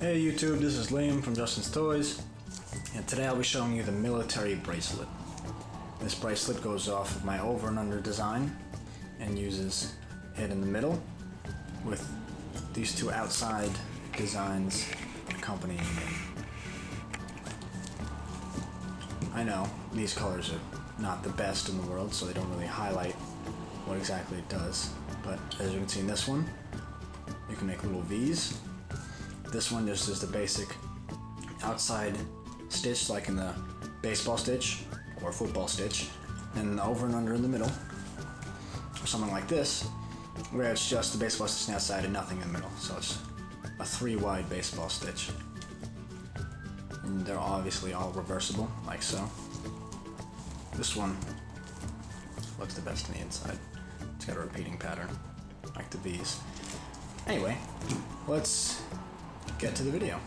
Hey YouTube, this is Liam from Justin's Toys, and today I'll be showing you the military bracelet. This bracelet goes off of my over and under design and uses it in the middle with these two outside designs accompanying it. I know, these colors are not the best in the world, so they don't really highlight what exactly it does, but as you can see in this one, you can make little V's. This one just is the basic outside stitch like in the baseball stitch or football stitch, and the over and under in the middle, or something like this where it's just the baseball stitch on the outside and nothing in the middle, so it's a 3-wide baseball stitch. And they're obviously all reversible like so. This one looks the best on the inside. It's got a repeating pattern like the V's. Anyway, let's get to the video.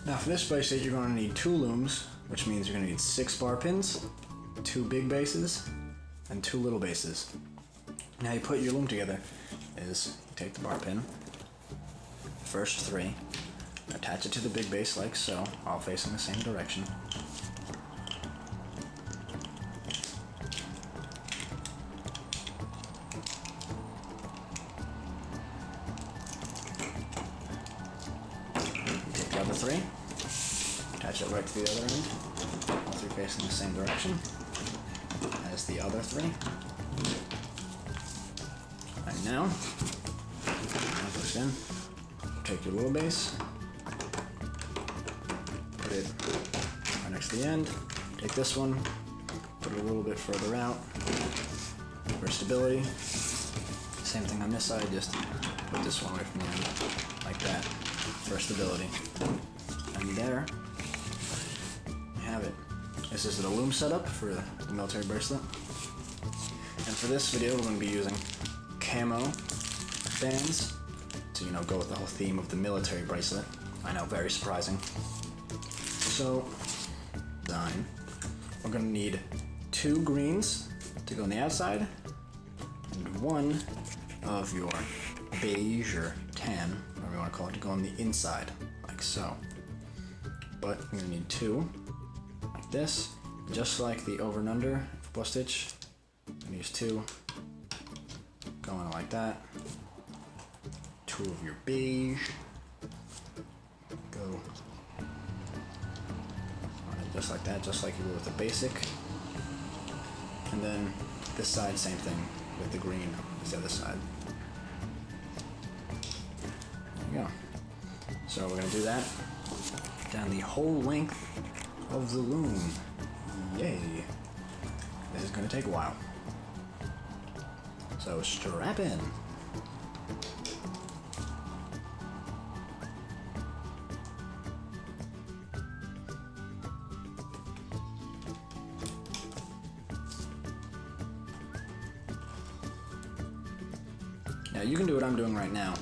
Now for this bracelet you're going to need 2 looms, which means you're going to need 6 bar pins, 2 big bases, and 2 little bases. Now you put your loom together is you take the bar pin, first 3, attach it to the big base like so, all facing the same direction. The other 3, attach it right to the other end, all 3 facing the same direction as the other 3. And now, push in, take your little base, put it right next to the end, take this one, put it a little bit further out for stability. Same thing on this side, just put this one away from the end, like that, for stability. And there you have it. This is the loom setup for the military bracelet. And for this video we're going to be using camo bands to, go with the whole theme of the military bracelet. I know, very surprising. So, design. We're going to need 2 greens to go on the outside and 1 of your beige or tan, whatever you want to call it, to go on the inside, like so. But we're going to need 2, like this, just like the over and under football stitch. I'm going to use 2, going like that. 2 of your beige, go just like that, just like you would with the basic. And then this side, same thing with the green is the other side. There you go. So we're going to do that down the whole length of the loom. Yay! This is going to take a while. So strap in. Now you can do what I'm doing right now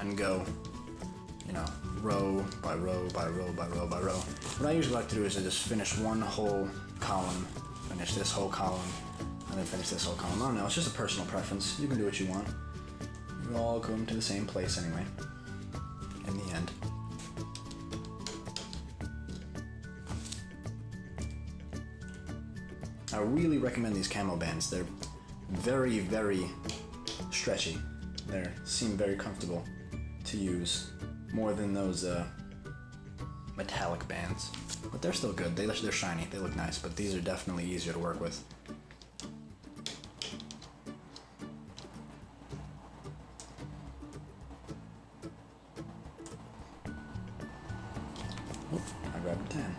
and go, row by row by row by row by row. What I usually like to do is I just finish one whole column, finish this whole column, and then finish this whole column. I don't know, it's just a personal preference. You can do what you want. You all come to the same place anyway, in the end. I really recommend these camo bands. They're very, very stretchy. They seem very comfortable to use, more than those metallic bands. But they're still good. They're shiny. They look nice, but these are definitely easier to work with. Oop, I grabbed a 10.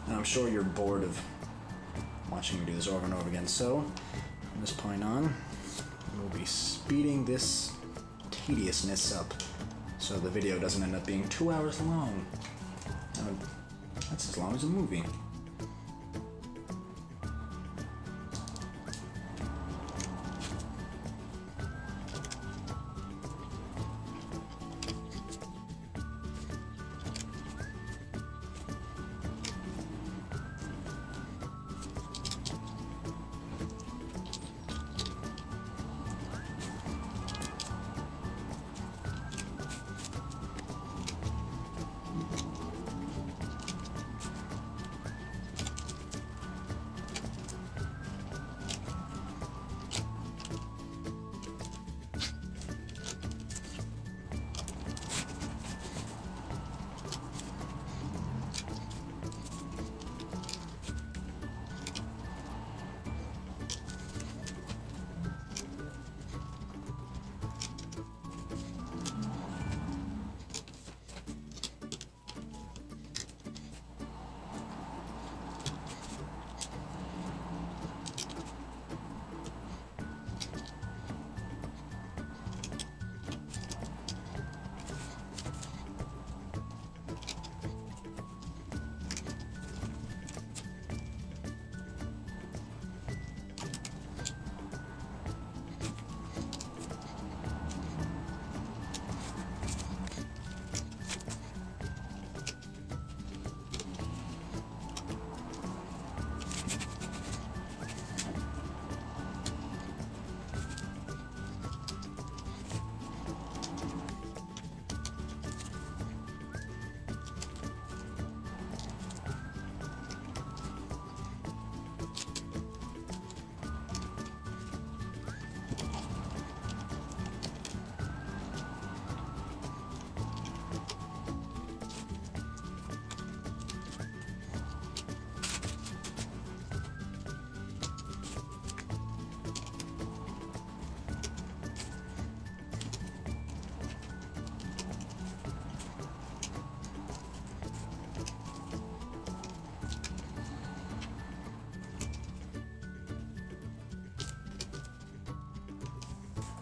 And I'm sure you're bored of watching me do this over and over again, so from this point on, we'll be speeding this tediousness up so the video doesn't end up being 2 hours long. That's as long as a movie.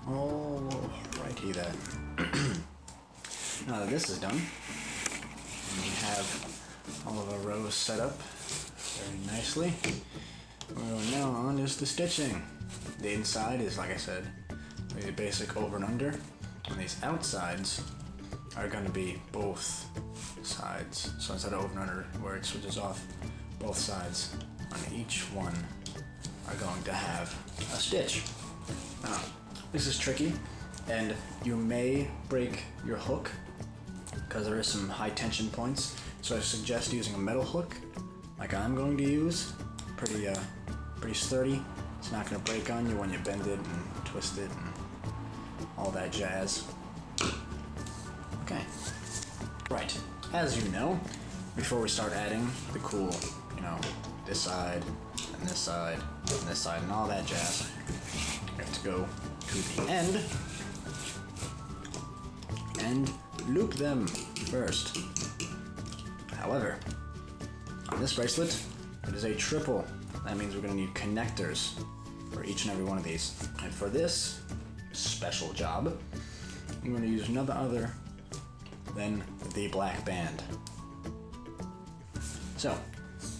Alrighty then. Now that this is done, we have all of our rows set up very nicely. What we're going now on is the stitching. The inside is, like I said, the basic over and under, and these outsides are going to be both sides. So instead of over and under, where it switches off, both sides on each one are going to have a stitch. Now, this is tricky, and you may break your hook because there is some high tension points. So I suggest using a metal hook, like I'm going to use. Pretty sturdy. It's not going to break on you when you bend it and twist it and all that jazz. Okay. Right. As you know, before we start adding the cool, this side and this side and this side and all that jazz, we have to go to the end and loop them first. However, on this bracelet, it is a triple. That means we're going to need connectors for each and every one of these. And for this special job, I'm going to use none other than the black band. So,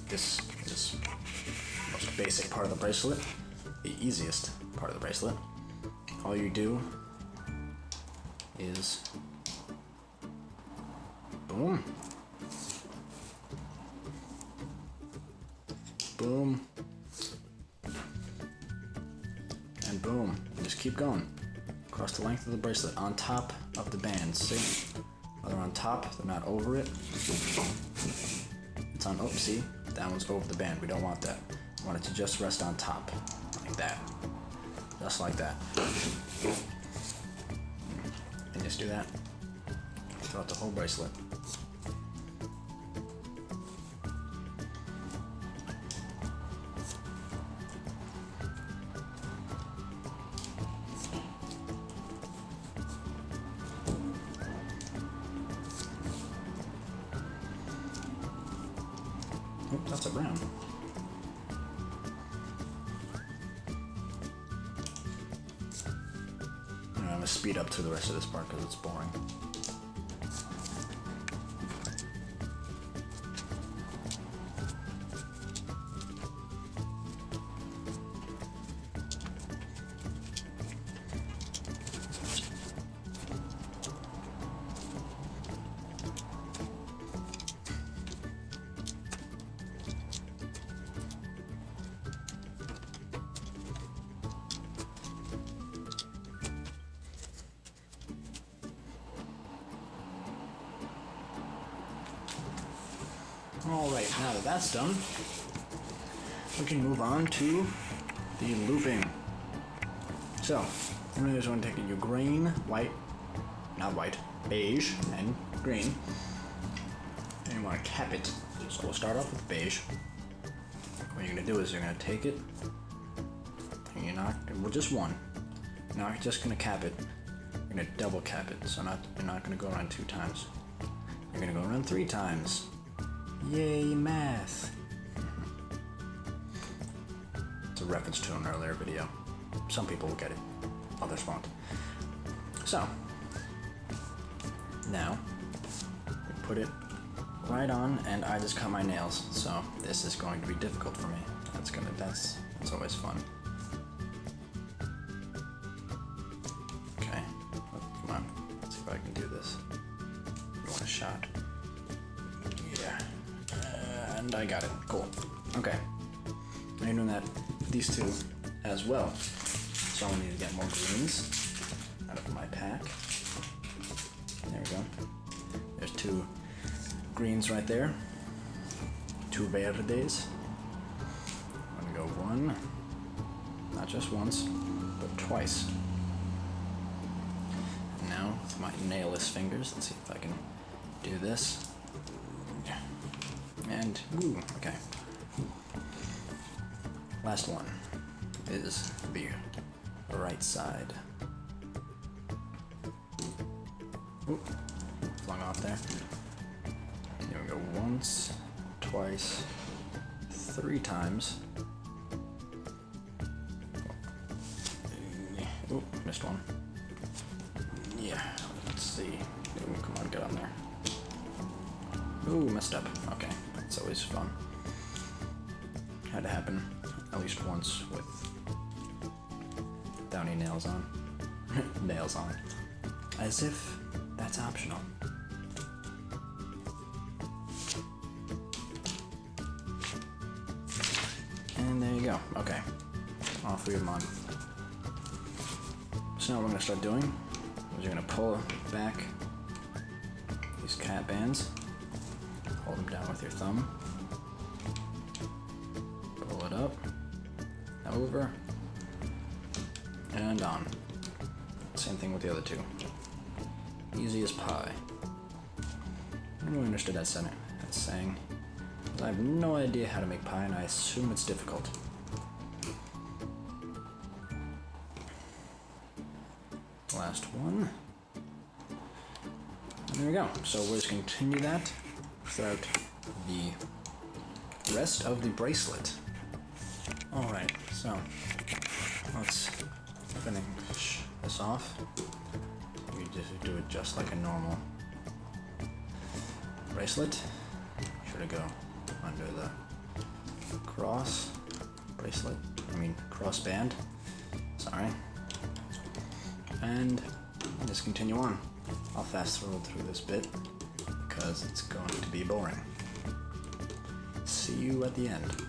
this is the most basic part of the bracelet, the easiest part of the bracelet. All you do is boom, boom, and boom, and just keep going across the length of the bracelet on top of the bands. See? They're on top, they're not over it. It's on, see? That one's over the band. We don't want that. We want it to just rest on top, like that. Just like that. And just do that throughout the whole bracelet. Oh, that's a brown. I'm going to speed up through the rest of this part because it's boring. Alright, now that that's done, we can move on to the looping. So, you just want to take your green, white, not white, beige, and green, and you want to cap it. So we'll start off with beige. What you're going to do is you're going to take it, and you're not, well, just one. Now you're just going to cap it. You're going to double cap it, so you're not going to go around 2 times. You're going to go around 3 times. Yay, math! It's a reference to an earlier video. Some people will get it, others won't. So, now, we put it right on, and I just cut my nails, so this is going to be difficult for me. That's always fun. Okay, come on, let's see if I can do this. You want a shot? Yeah. And I got it. Cool. Okay. I'm doing that these two as well. So I need to get more greens out of my pack. There we go. There's 2 greens right there. 2 verdes. I'm gonna go 1. Not just once, but twice. And now with my nailless fingers, let's see if I can do this. And, ooh, okay. Last one is the right side. Oop, flung off there. Here we go, once, twice, 3 times. Ooh, missed one. Yeah, let's see. Ooh, come on, get on there. Ooh, messed up. Okay, it's always fun. Had to happen at least once with downy nails on. Nails on. As if that's optional. And there you go. Okay. All three of them on. So now what we're going to start doing is you're going to pull back these cat bands. Hold them down with your thumb. Pull it up. Over. And on. Same thing with the other two. Easy as pie. I never understood that saying. I have no idea how to make pie, and I assume it's difficult. Last one. And there we go. So we'll just continue that throughout the rest of the bracelet. Alright, so let's finish this off. We just do it just like a normal bracelet. Sure to go under the cross band. Sorry. And just continue on. I'll fast forward through this bit because it's going to be boring. See you at the end.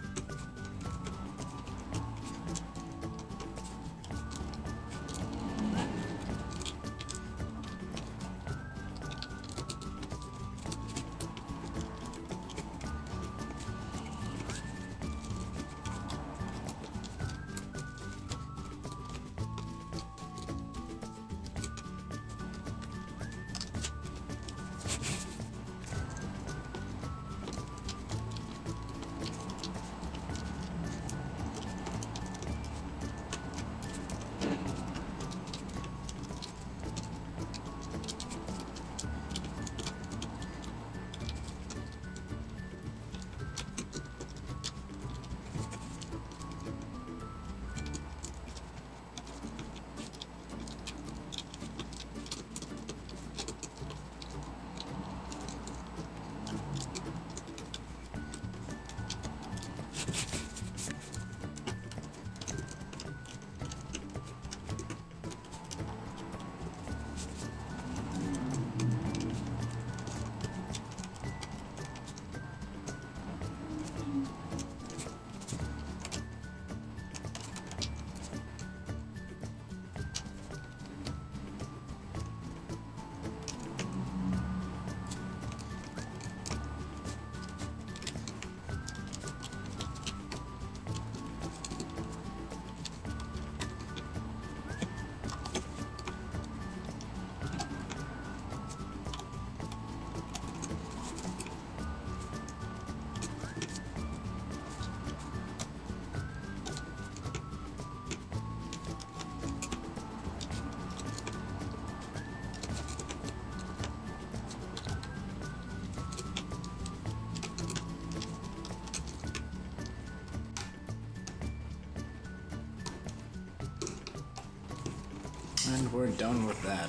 And we're done with that.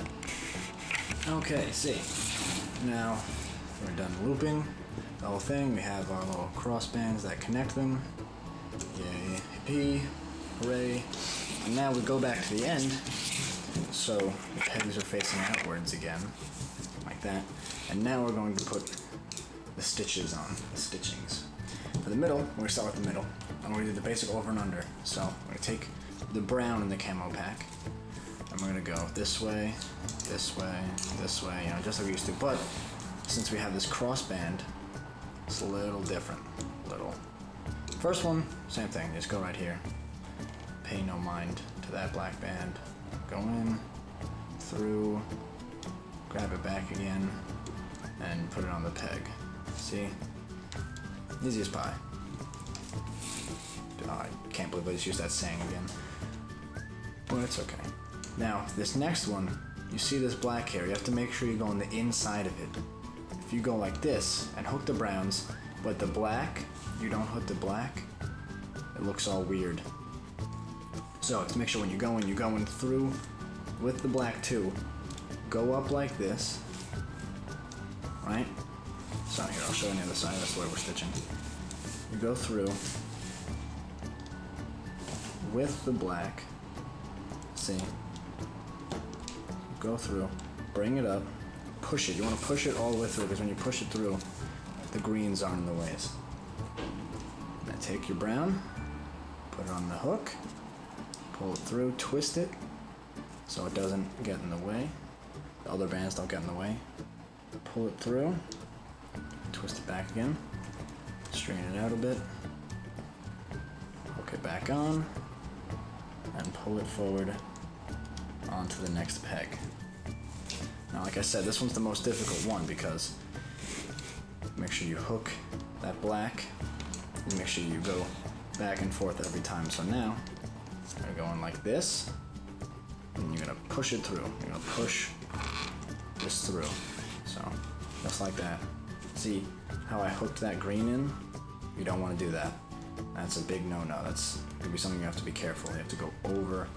Okay, see. Now, we're done looping the whole thing. We have our little cross bands that connect them. Yay, hippee, hooray. And now we go back to the end. So the pegs are facing outwards again, like that. And now we're going to put the stitches on, the stitchings. For the middle, we're going to start with the middle. I'm going to do the basic over and under. So I'm going to take the brown in the camo pack. And we're going to go this way, this way, this way, you know, just like we used to. But since we have this cross band, it's a little different. First one, same thing, just go right here. Pay no mind to that black band. Go in, through, grab it back again, and put it on the peg. See? Easy as pie. Oh, I can't believe I just used that saying again. But it's okay. Now, this next one, you see this black here, you have to make sure you go on the inside of it. If you go like this and hook the browns, but the black, you don't hook the black, it looks all weird. So to make sure when you're going through with the black too. Go up like this, right? So here, I'll show you on the other side, that's the way we're stitching. You go through with the black, see? Go through, bring it up, push it. You want to push it all the way through, because when you push it through, the greens aren't in the ways. Now take your brown, put it on the hook, pull it through, twist it, so it doesn't get in the way. The other bands don't get in the way. Pull it through, twist it back again, straighten it out a bit, hook it back on, and pull it forward onto the next peg. Now, like I said, this one's the most difficult one because make sure you hook that black and make sure you go back and forth every time. So now, you're going like this, and you're gonna push it through. You're gonna push this through. So, just like that. See how I hooked that green in? You don't want to do that. That's a big no-no. That's gonna be something you have to be careful. You have to go over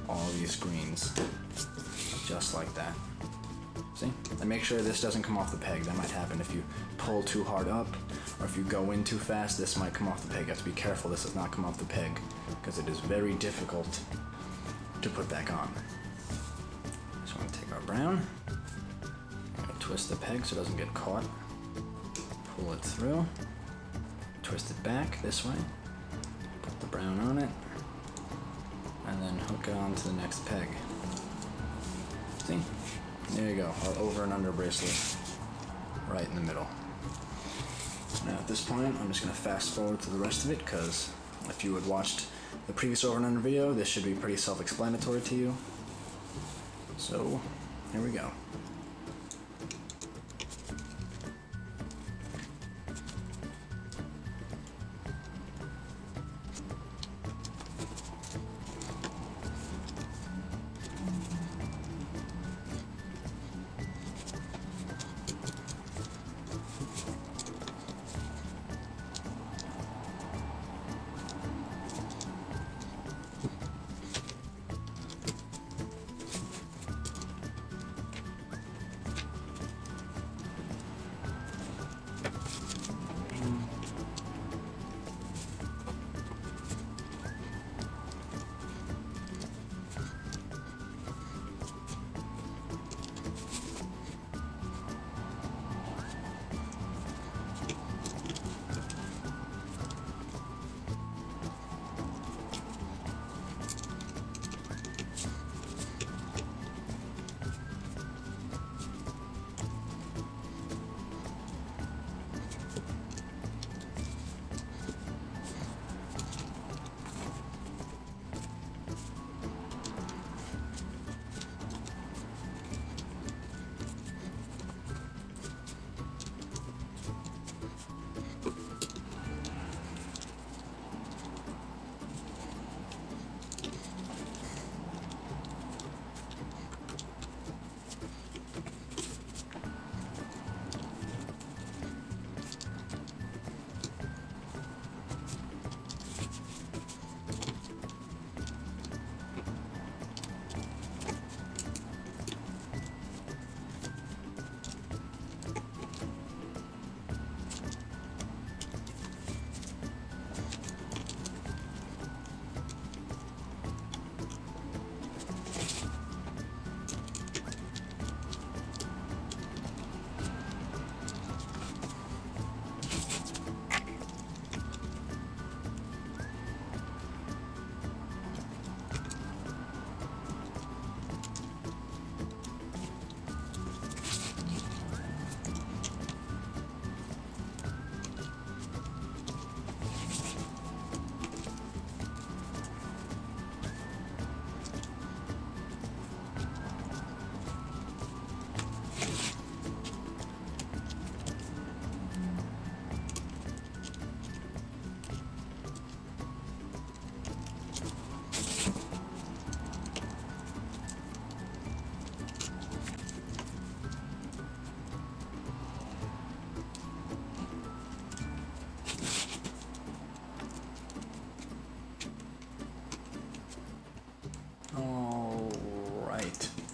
all these greens, just like that. See? And make sure this doesn't come off the peg. That might happen if you pull too hard up, or if you go in too fast, this might come off the peg. You have to be careful this does not come off the peg, because it is very difficult to put back on. So I'm gonna take our brown, I'm gonna twist the peg so it doesn't get caught, pull it through, twist it back this way, put the brown on it, and then hook it onto the next peg. See? There you go, our over and under bracelet, right in the middle. Now at this point, I'm just gonna fast forward to the rest of it, because if you had watched the previous over and under video, this should be pretty self-explanatory to you. So, here we go.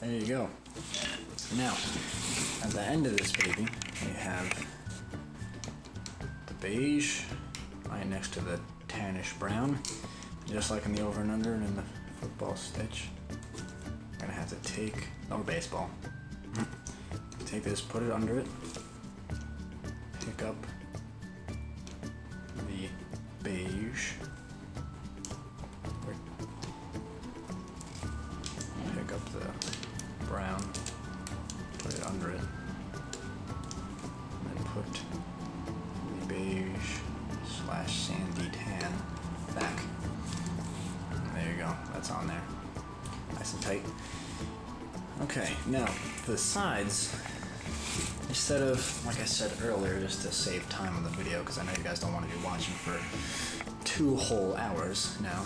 There you go. Now, at the end of this baby, we have the beige right next to the tannish brown, just like in the over and under and in the football stitch. I'm gonna have to take, or baseball, take this, put it under it, pick up the beige, pick up the brown, put it under it, and then put the beige / sandy tan back. And there you go, that's on there. Nice and tight. Okay, now for the sides, instead of, like I said earlier, just to save time on the video, because I know you guys don't want to be watching for 2 whole hours now,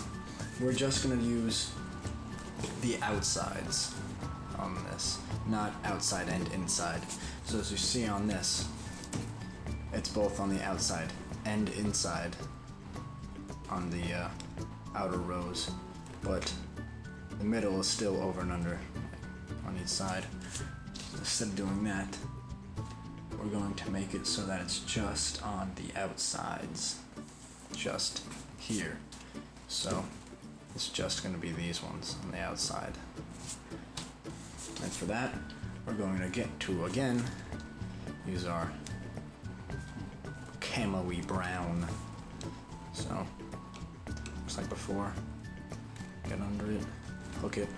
we're just going to use the outsides on this, not outside and inside. So as you see on this, it's both on the outside and inside on the outer rows, but the middle is still over and under on each side. So instead of doing that, we're going to make it so that it's just on the outsides, just here. So it's just going to be these ones on the outside. And for that, we're going to get to, again, use our camo-y brown. So, just like before, get under it, hook it,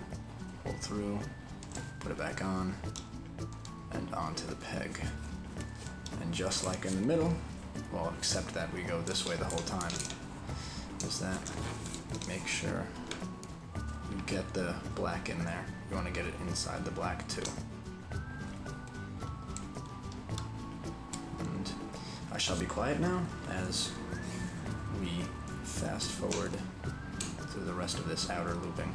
pull through, put it back on, and onto the peg. And just like in the middle, well, except that we go this way the whole time, is that make sure you get the black in there. You want to get it inside the black too. And I shall be quiet now as we fast forward to the rest of this outer looping.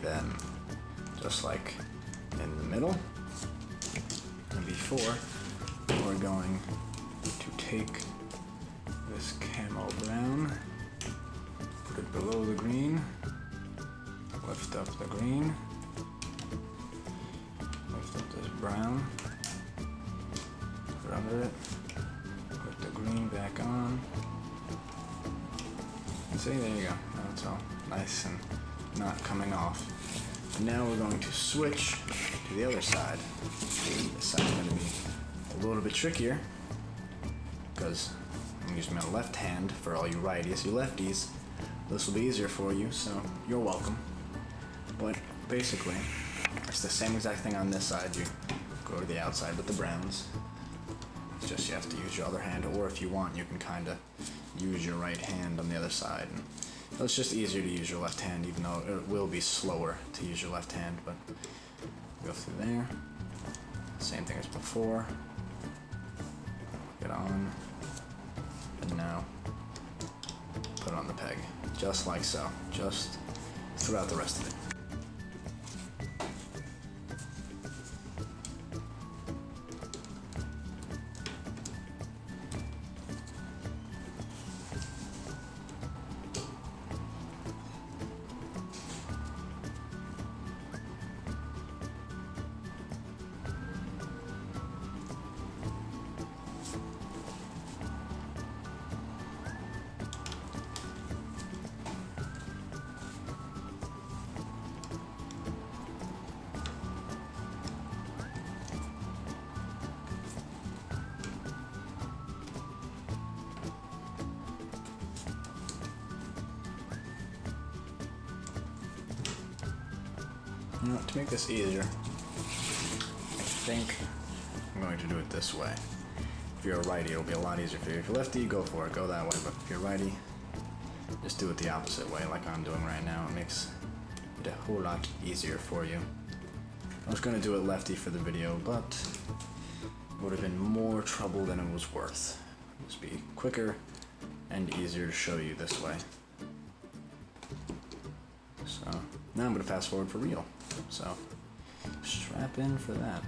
Then, just like in the middle and before, we're going to take this camo brown, put it below the green, lift up the green, lift up this brown, put it under it, put the green back on. See, there you go. Now it's all nice and not coming off. And now we're going to switch to the other side. This side's going to be a little bit trickier because I'm using my left hand for all you righties. You lefties, this will be easier for you, so you're welcome. But basically, it's the same exact thing on this side. You go to the outside with the browns. It's just you have to use your other hand, or if you want, you can kind of use your right hand on the other side. And it's just easier to use your left hand, even though it will be slower to use your left hand, but go through there. Same thing as before. Get on. And now put it on the peg. Just like so. Just throughout the rest of it. to make this easier, I think I'm going to do it this way. If you're a righty, it'll be a lot easier for you. If you're lefty, go for it, go that way. But if you're righty, just do it the opposite way, like I'm doing right now. It makes it a whole lot easier for you. I was going to do it lefty for the video, but it would have been more trouble than it was worth. It would be quicker and easier to show you this way. So now I'm going to fast forward for real. So strap in for that.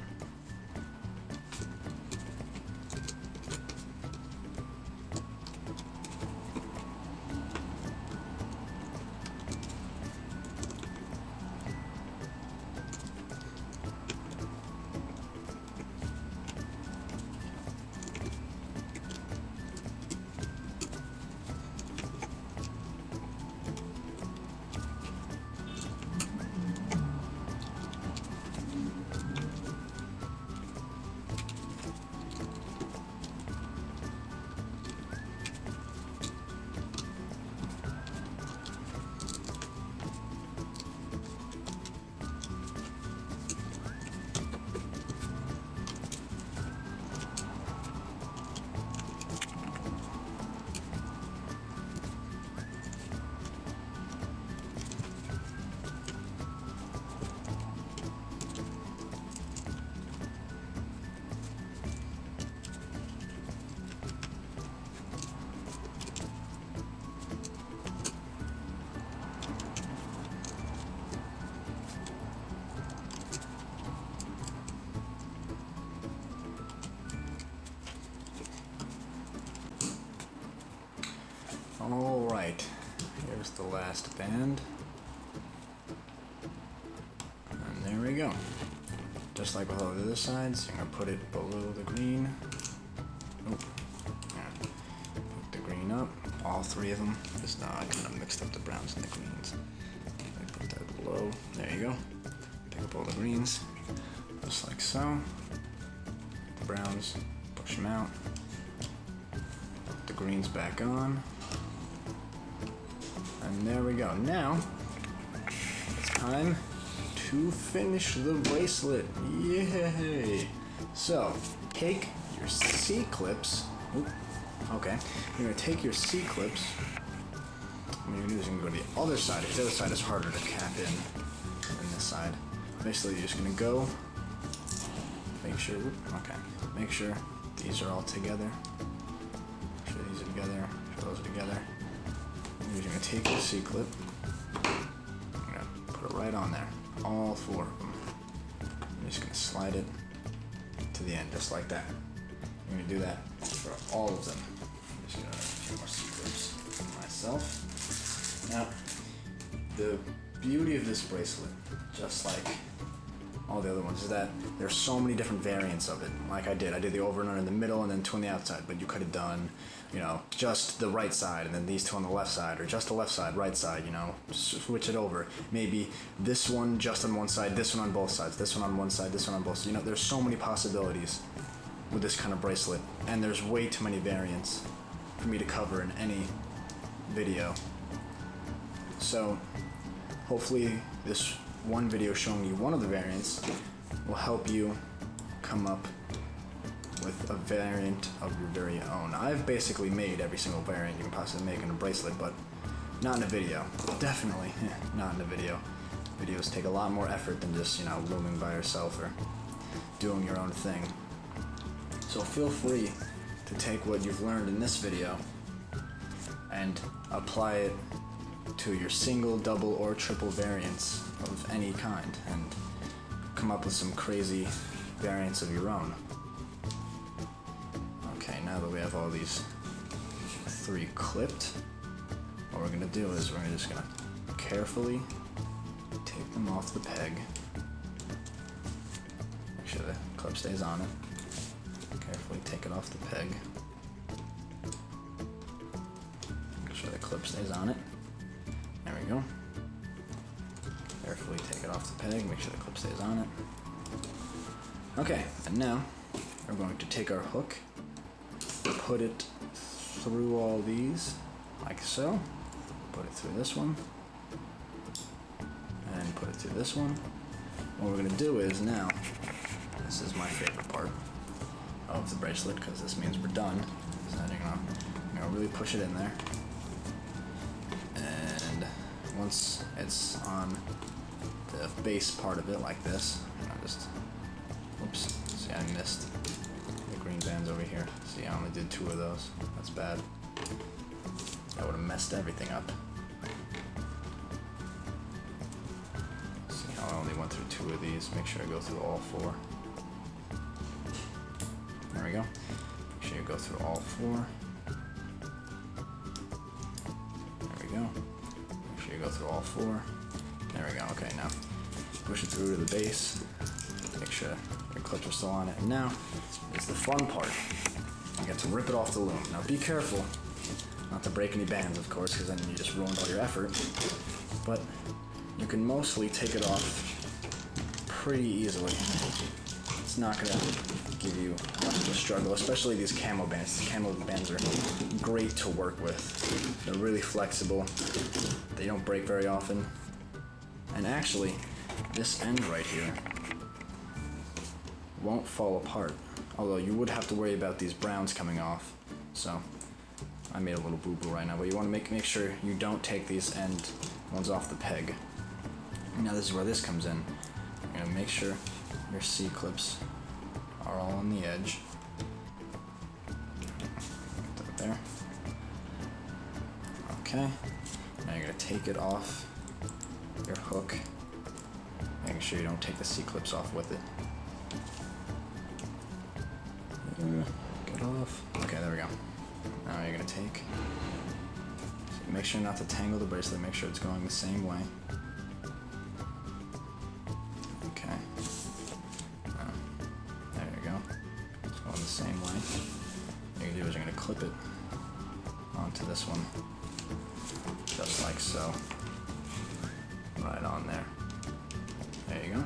Alright, here's the last band. And there we go. Just like with all the other sides, you're going to put it below the green. Oh, yeah. Put the green up, all three of them. Just now I kind of mixed up the browns and the greens. I put that below. There you go. Pick up all the greens, just like so. The browns, push them out. Put the greens back on. And there we go. Now, it's time to finish the bracelet. Yay! So, take your C-clips. Okay. You're going to take your C-clips. What you're going to do is you're going to go to the other side, because the other side is harder to cap in than this side. Basically, you're just going to go, make sure, okay, make sure these are all together. Make sure these are together, make sure those are together. You're going to take your C-clip, you're going to put it right on there, all four of them. You're just going to slide it to the end, just like that. You're going to do that for all of them. I'm just going to get more C-clips for myself. Now, the beauty of this bracelet, just like all the other ones, is that there's so many different variants of it. Like I did the over and under in the middle and then two on the outside, but you could have done, you know, just the right side and then these two on the left side, or just the left side, right side, you know, switch it over. Maybe this one just on one side, this one on both sides, this one on one side, this one on both sides. You know, there's so many possibilities with this kind of bracelet, and there's way too many variants for me to cover in any video. So hopefully this one video showing you one of the variants will help you come up with a variant of your very own. I've basically made every single variant you can possibly make in a bracelet, but not in a video. Definitely not in a video. Videos take a lot more effort than just, you know, looming by yourself or doing your own thing. So feel free to take what you've learned in this video and apply it to your single, double, or triple variants of any kind, and come up with some crazy variants of your own. Okay, now that we have all these three clipped, what we're going to do is we're just going to carefully take them off the peg. Make sure the clip stays on it. Carefully take it off the peg. Make sure the clip stays on it. There we go. Carefully take it off the peg, make sure the clip stays on it. Okay, and now we're going to take our hook, put it through all these, like so. Put it through this one, and put it through this one. what we're gonna do is now, this is my favorite part of the bracelet because this means we're done. So you're gonna really push it in there. And once it's on the base part of it like this, oops, see I missed the green bands over here. See, I only did 2 of those. That's bad. That would have messed everything up. See how I only went through 2 of these. Make sure I go through all 4. There we go. Make sure you go through all 4. There we go. Make sure you go through all 4. There we go. Okay, now push it through to the base. Make sure your clips are still on it. And now is the fun part. You get to rip it off the loom. Now be careful not to break any bands, of course, because then you just ruined all your effort. But you can mostly take it off pretty easily. It's not gonna give you much of a struggle, especially these camo bands. These camo bands are great to work with. They're really flexible. They don't break very often. And actually, this end right here won't fall apart. Although you would have to worry about these browns coming off. So I made a little boo-boo right now, but you want to make sure you don't take these end ones off the peg. Now this is where this comes in. You're gonna make sure your C-clips are all on the edge. Get that there. Okay. Now you're gonna take it off your hook, making sure you don't take the C-clips off with it. Get off. Okay, there we go. Now you're gonna take. So make sure not to tangle the bracelet. Make sure it's going the same way. Okay. There you go. It's going the same way. What you're gonna do is you're gonna clip it onto this one, just like so. Right on there. There you go.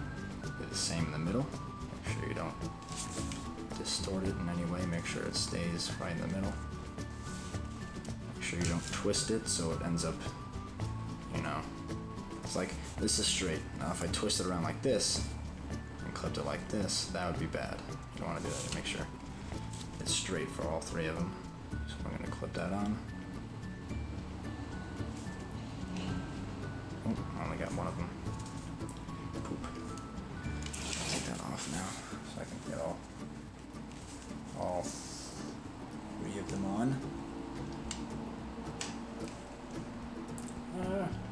Do the same in the middle. Make sure you don't distort it in any way. Make sure it stays right in the middle. Make sure you don't twist it so it ends up, it's like this is straight. Now if I twist it around like this and clipped it like this, that would be bad. You don't want to do that. Make sure it's straight for all 3 of them. So I'm going to clip that on. Oh, I only got one of them. Poop. Take that off now so I can get all 3 of them on.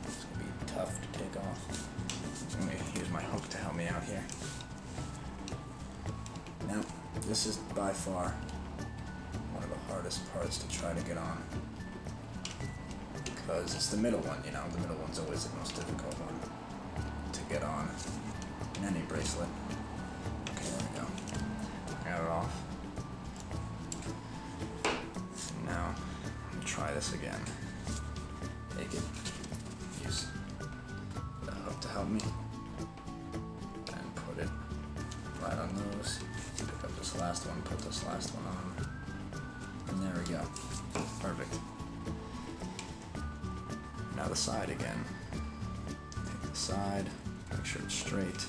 It's gonna be tough to take off. I'm gonna use my hook to help me out here. Now, this is by far one of the hardest parts to try to get on. Because it's the middle one, the middle one's always the most difficult one to get on in any bracelet. Okay, there we go. Got it off. And now, I'm gonna try this again. Take it, use the hook to help me, and put it right on those. Pick up this last one, put this last one on, and there we go. Perfect. Now the side again. Take the side, make sure it's straight.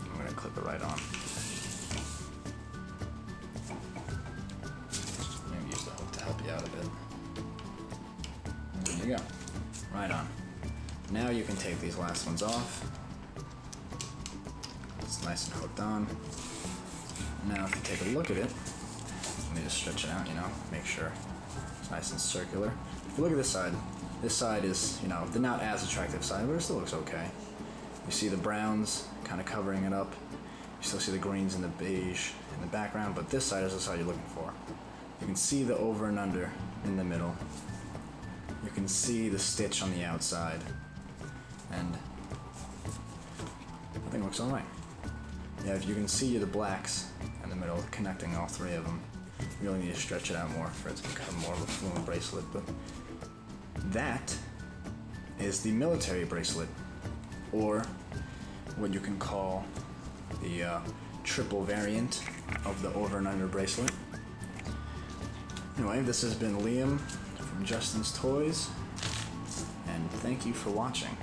I'm gonna clip it right on. Maybe use the hook to help you out a bit. There you go. Right on. Now you can take these last ones off. It's nice and hooked on. Now if you take a look at it, let me just stretch it out, make sure it's nice and circular. If you look at this side is, the not as attractive side, but it still looks okay. You see the browns kind of covering it up. You still see the greens and the beige in the background, but this side is the side you're looking for. You can see the over and under in the middle. You can see the stitch on the outside, and I think it looks alright. Yeah, if you can see the blacks in the middle connecting all 3 of them, you really need to stretch it out more for it to become more of a fluent bracelet. But that is the military bracelet, or what you can call the triple variant of the over and under bracelet. Anyway, this has been Liam from Justin's Toys, and thank you for watching.